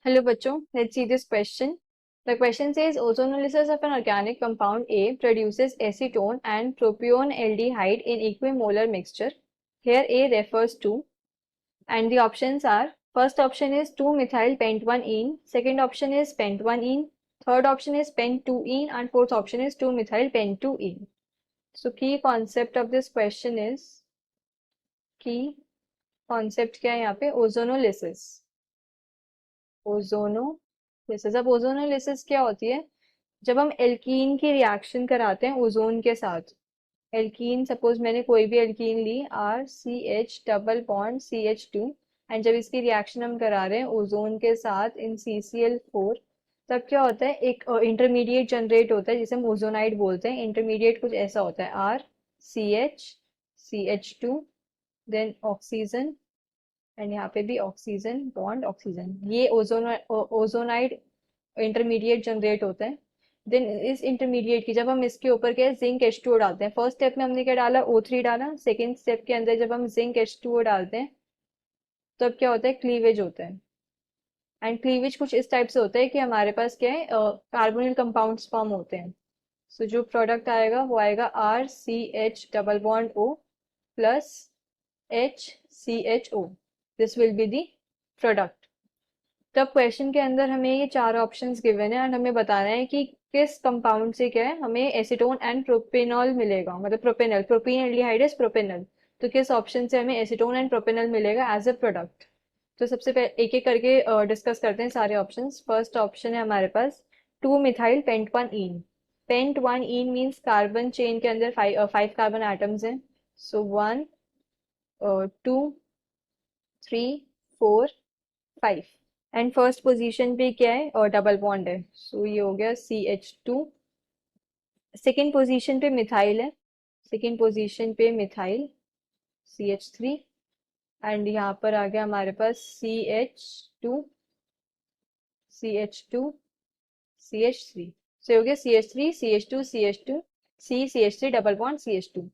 Hello बच्चों, let's see this question. The question says ozonolysis of an organic compound A produces acetone and propionaldehyde in equimolar mixture. Here A refers to, and the options are, first option is 2-methyl pent-1-ene, second option is pent-1-ene, third option is pent-2-ene, and fourth option is 2-methyl pent-2-ene. So key concept of this question is, key concept क्या है यहाँ पे, ozonolysis. Ozonolysis. अब ozonolysis क्या होती है? जब हम एल्कीन की रिएक्शन कराते हैं ओजोन के साथ. एल्कीन, सपोज मैंने कोई भी एल्कीन ली, RCH double bond CH2, and जब इसकी रिएक्शन हम करा रहे हैं ओजोन के साथ इन CCl4, तब क्या होता है, एक इंटरमीडिएट जनरेट होता है जिसे हम ओजोनाइड बोलते हैं. इंटरमीडिएट कुछ ऐसा होता है, RCH CH2, then oxygen, and यहाँ पे भी ऑक्सीजन बॉन्ड ऑक्सीजन. ये ओजोनाइड इंटरमीडिएट जनरेट होता है. देन इस इंटरमीडिएट की जब हम इसके ऊपर क्या जिंक H2O डालते हैं, फर्स्ट स्टेप में हमने क्या डाला, O3 डाला. सेकेंड स्टेप के अंदर जब हम जिंक H2O डालते हैं तब क्या होता है, क्लीवेज होता है. एंड क्लीवेज कुछ इस टाइप से होता है कि हमारे पास क्या है, कार्बोनिल कंपाउंड्स फॉर्म होते हैं. सो जो प्रोडक्ट आएगा वो आएगा RCH double bond O plus HCHO. This will be the product. तब क्वेश्चन के अंदर हमें ये चार ऑप्शंस गिवन है एंड हमें बताना है कि किस कंपाउंड से क्या है हमें एसीटोन एंड प्रोपेनॉल मिलेगा, मतलब propanal, propene aldehyde is propanal. तो किस ऑप्शन से हमें एसीटोन एंड प्रोपेनल मिलेगा एज अ प्रोडक्ट. तो सबसे पहले एक एक करके डिस्कस करते हैं सारे ऑप्शंस. फर्स्ट ऑप्शन है हमारे पास 2-मिथाइल पेंट-1-ईन. पेंट-1-ईन मीन्स कार्बन चेन के अंदर फाइव कार्बन एटम्स हैं. सो 1 2 3 4 5. एंड फर्स्ट पोजीशन पे क्या है, और डबल बॉन्ड है. सो ये हो गया CH2. सेकेंड पोजीशन पे मिथाइल है. सेकेंड पोजीशन पे मिथाइल CH3. एंड यहाँ पर आ गया हमारे पास CH2 CH2 CH3. सो हो गया CH3 CH2 CH2 CH3 double bond CH2.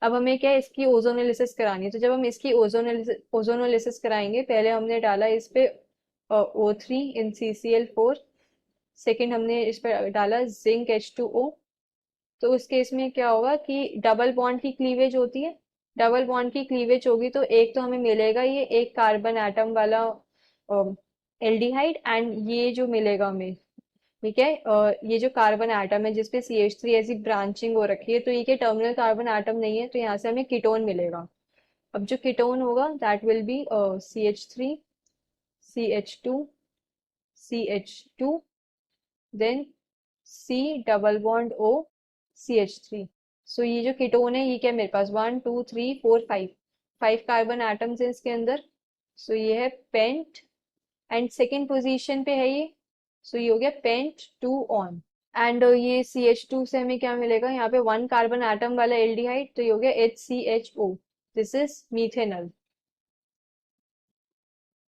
अब हमें क्या है, इसकी ओजोनोलिसिस करानी है. तो जब हम इसकी ओजोनोलिसिस कराएंगे, पहले हमने डाला इस पे O3 इन CCl4. सेकेंड हमने इस पर डाला जिंक H2O. तो उस केस में क्या होगा कि डबल बॉन्ड की क्लीवेज होती है. डबल बॉन्ड की क्लीवेज होगी तो एक तो हमें मिलेगा ये एक कार्बन एटम वाला एल्डिहाइड, एंड ये जो मिलेगा हमें, ठीक है, ये जो कार्बन एटम है जिसपे CH3 ऐसी ब्रांचिंग हो रखी है, तो ये क्या टर्मिनल कार्बन एटम नहीं है, तो यहाँ से हमें कीटोन मिलेगा. अब जो कीटोन होगा that will be CH3 CH2 CH2, then C double bond O CH3. So ये जो कीटोन है ये क्या है मेरे पास 1 2 3 4 5 5 कार्बन एटम्स है इसके अंदर. सो ये है पेंट, एंड सेकेंड पोजीशन पे है ये. सो ये हो गया पेंट 2 ऑन. एंड ये CH2 से हमें क्या मिलेगा, यहाँ पे 1 कार्बन एटम वाला एल्डिहाइड, तो ये हो गया HCHO. This is methanal.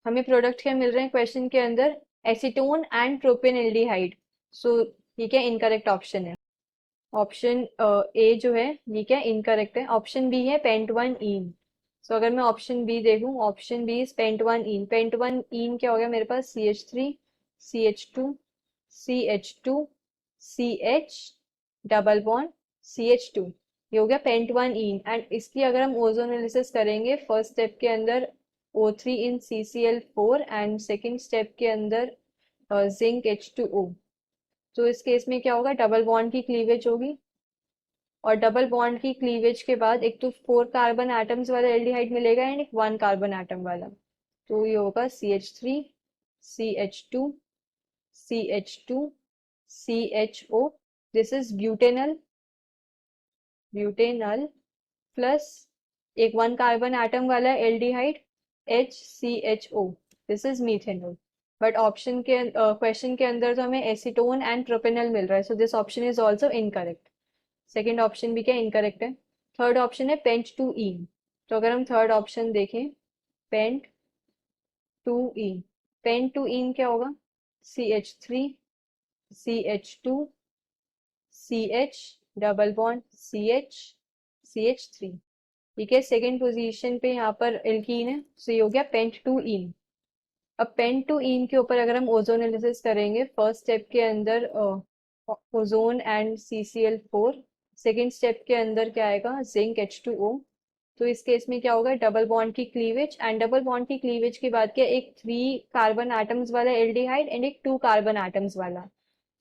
हमें प्रोडक्ट क्या मिल रहे हैं क्वेश्चन के अंदर, acetone and propane aldehyde. So ये क्या इनकरेक्ट ऑप्शन है. ऑप्शन ए जो है ये क्या इनकरेक्ट है. ऑप्शन बी है पेंट-1-ईन. सो अगर मैं ऑप्शन बी देखूं, ऑप्शन बी इज पेंट-1-ईन. पेंट-1-ईन क्या हो गया मेरे पास, CH3 CH2 CH2 CH double bond CH2. ये हो गया पेंट-1-ईन. एंड इसकी अगर हम ओजोनोलिसिस करेंगे, फर्स्ट स्टेप के अंदर O3 in CCl4 and second step के अंदर जिंक H2O. तो इस केस में क्या होगा, डबल बॉन्ड की क्लीवेज होगी, और डबल बॉन्ड की क्लीवेज के बाद एक तो 4 कार्बन एटम्स वाला एल्डिहाइड मिलेगा एंड एक 1 कार्बन एटम वाला. तो ये होगा CH3 CH2 CH2 CHO. This is butanal. Butanal plus एक 1 कार्बन एटम वाला aldehyde HCHO. This is methanol. But option के क्वेश्चन के अंदर तो हमें एसीटोन एंड प्रोपेनल मिल रहा है, so this option is also incorrect. Second option भी क्या इनकरेक्ट है. थर्ड ऑप्शन है पेंट-2-ईन. तो अगर हम थर्ड ऑप्शन देखें, पेंट-2-ईन. पेंट-2-ईन क्या होगा, CH3 CH2 CH double bond CH CH3. ठीक है, सेकेंड पोजीशन पे यहाँ पर एल्कीन है, सो ये हो गया पेंट-2-ईन. अब पेंटुईन के ऊपर अगर हम ओजोनोलिसिस करेंगे, फर्स्ट स्टेप के अंदर ozone and CCl4, second step के अंदर क्या आएगा, जिंक H2O। तो इस केस में क्या होगा, डबल बॉन्ड की क्लीवेज, एंड डबल बॉन्ड की क्लीवेज के बाद क्या, एक 3 कार्बन एटम्स वाला एल्डिहाइड एंड एक 2 कार्बन एटम्स वाला।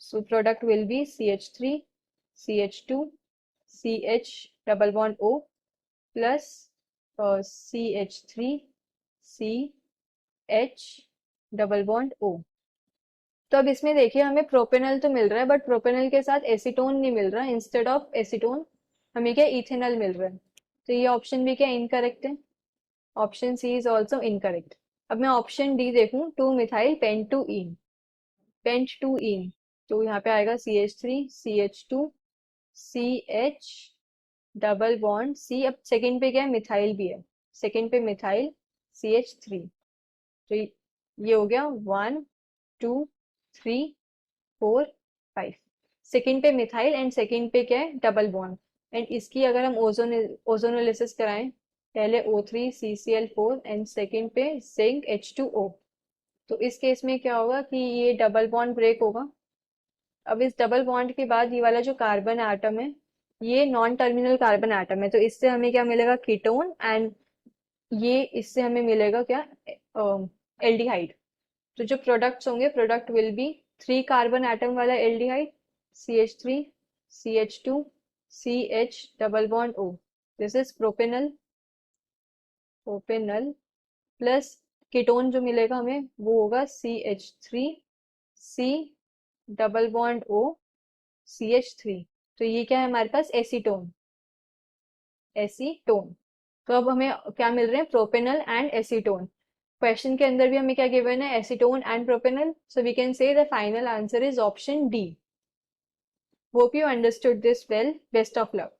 So product will be CH3 CH2 CH double bond O plus CH3 CH double bond O। तो अब इसमें देखिए हमें प्रोपेनल तो मिल रहा है, बट प्रोपेनल के साथ एसीटोन नहीं मिल रहा है। इंस्टेड ऑफ एसीटोन हमें क्या, इथेनॉल मिल रहा है। तो ये ऑप्शन भी क्या, इनकरेक्ट है। Option C is also incorrect. अब मैं ऑप्शन डी देखूं, 2 मिथाइल पेंटुईन, पेंटुईन। तो यहाँ पे आएगा CH3 CH2 CH double bond C। अब सेकंड पे क्या है, मिथाइल भी है, सेकंड पे मिथाइल CH3। तो ये हो गया 1 2 3 4 5। सेकंड पे मिथाइल एंड सेकंड पे क्या है, डबल बॉन्ड। एंड इसकी अगर हम ओजोनोलिसिस कराएं, पहले O3 CCl4 एंड सेकंड पे जिंक H2O। तो इस केस में क्या होगा कि ये डबल बॉन्ड ब्रेक होगा। अब इस डबल बॉन्ड के बाद ये वाला जो कार्बन एटम है, ये नॉन टर्मिनल कार्बन एटम है, तो इससे हमें क्या मिलेगा, कीटोन। एंड ये इससे हमें मिलेगा क्या, एल्डिहाइड। तो जो प्रोडक्ट्स होंगे, product will be 3 carbon atom वाला aldehyde CH3 CH2 CH double bond O। This is propanal, propanal plus ketone जो मिलेगा हमें वो होगा CH3 C double bond O CH3। तो ये क्या है हमारे पास, एसीटोन, एसीटोन। तो अब हमें क्या मिल रहे हैं, प्रोपेनल एंड एसीटोन। क्वेश्चन के अंदर भी हमें क्या गिवन है, acetone and propanal. So we can say the final answer is option D. Hope you understood this well, best of luck.